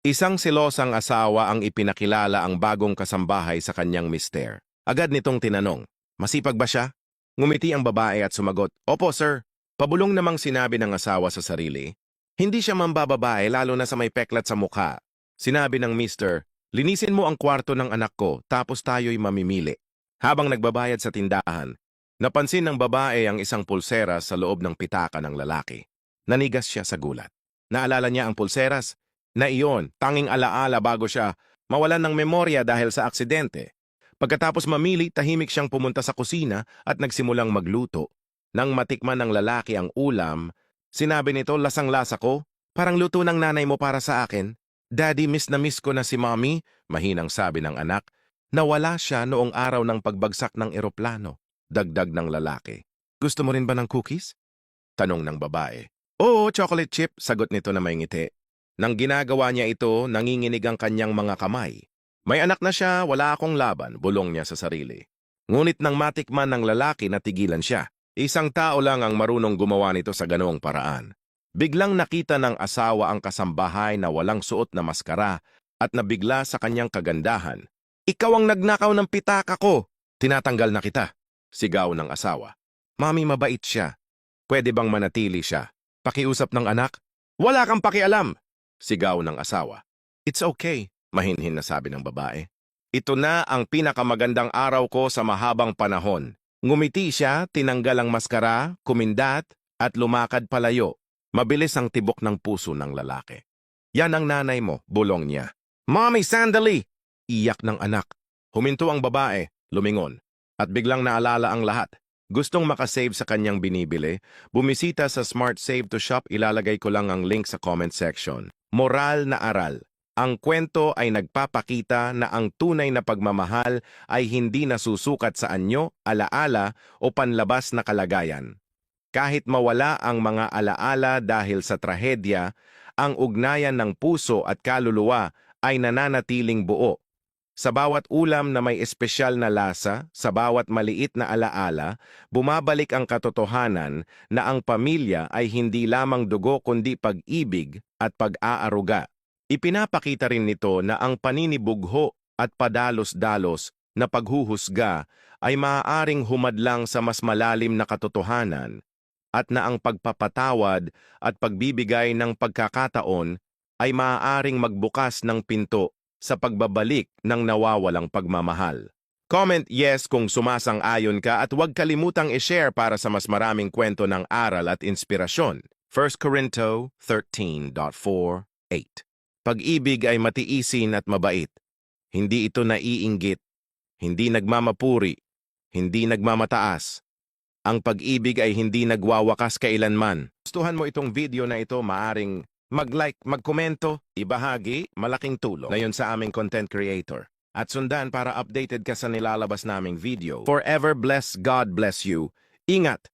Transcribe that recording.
Isang selosang asawa ang ipinakilala ang bagong kasambahay sa kanyang mister. Agad nitong tinanong, masipag ba siya? Ngumiti ang babae at sumagot, opo sir. Pabulong namang sinabi ng asawa sa sarili. Hindi siya mambababae lalo na sa may peklat sa mukha. Sinabi ng mister, linisin mo ang kwarto ng anak ko tapos tayo'y mamimili. Habang nagbabayad sa tindahan, napansin ng babae ang isang pulseras sa loob ng pitaka ng lalaki. Nanigas siya sa gulat. Naalala niya ang pulseras na iyon, tanging alaala bago siya mawalan ng memorya dahil sa aksidente. Pagkatapos mamili, tahimik siyang pumunta sa kusina at nagsimulang magluto. Nang matikman ng lalaki ang ulam, sinabi nito, lasang-lasa ko, parang luto ng nanay mo para sa akin. Daddy, miss na miss ko na si mommy, mahinang sabi ng anak. Nawala siya noong araw ng pagbagsak ng eroplano. Dagdag ng lalaki. Gusto mo rin ba ng cookies? Tanong ng babae. Oo, chocolate chip, sagot nito na may ngiti. Nang ginagawa niya ito, nanginginig ang kanyang mga kamay. May anak na siya, wala akong laban, bulong niya sa sarili. Ngunit nang matikman ng lalaki, natigilan siya. Isang tao lang ang marunong gumawa nito sa ganoong paraan. Biglang nakita ng asawa ang kasambahay na walang suot na maskara at nabigla sa kanyang kagandahan. Ikaw ang nagnakaw ng pitaka ko! Tinatanggal na kita, sigaw ng asawa. Mami, mabait siya. Pwede bang manatili siya? Pakiusap ng anak? Wala kang pakialam! Sigaw ng asawa. It's okay, mahinhin na sabi ng babae. Ito na ang pinakamagandang araw ko sa mahabang panahon. Ngumiti siya, tinanggal ang maskara, kumindat, at lumakad palayo. Mabilis ang tibok ng puso ng lalaki. Yan ang nanay mo, bulong niya. Mommy, sandali! Iyak ng anak. Huminto ang babae, lumingon, at biglang naalala ang lahat. Gustong makasave sa kanyang binibili, bumisita sa Smart Save to Shop, ilalagay ko lang ang link sa comment section. Moral na aral. Ang kwento ay nagpapakita na ang tunay na pagmamahal ay hindi nasusukat sa anyo, alaala o panlabas na kalagayan. Kahit mawala ang mga alaala dahil sa trahedya, ang ugnayan ng puso at kaluluwa ay nananatiling buo. Sa bawat ulam na may espesyal na lasa, sa bawat maliit na alaala, bumabalik ang katotohanan na ang pamilya ay hindi lamang dugo kundi pag-ibig at pag-aaruga. Ipinapakita rin nito na ang paninibugho at padalos-dalos na paghuhusga ay maaaring humadlang sa mas malalim na katotohanan at na ang pagpapatawad at pagbibigay ng pagkakataon ay maaaring magbukas ng pinto sa pagbabalik ng nawawalang pagmamahal. Comment yes kung sumasang-ayon ka at huwag kalimutang i-share para sa mas maraming kwento ng aral at inspirasyon. 1 Corinto 13.4-8. Pag-ibig ay matiisin at mabait. Hindi ito naiinggit, hindi nagmamapuri, hindi nagmamataas. Ang pag-ibig ay hindi nagwawakas kailanman. Gustuhan mo itong video na ito, maaring mag-like, magkomento, ibahagi, malaking tulong na yun sa aming content creator. At sundan para updated ka sa nilalabas naming video. Forever bless, God bless you. Ingat!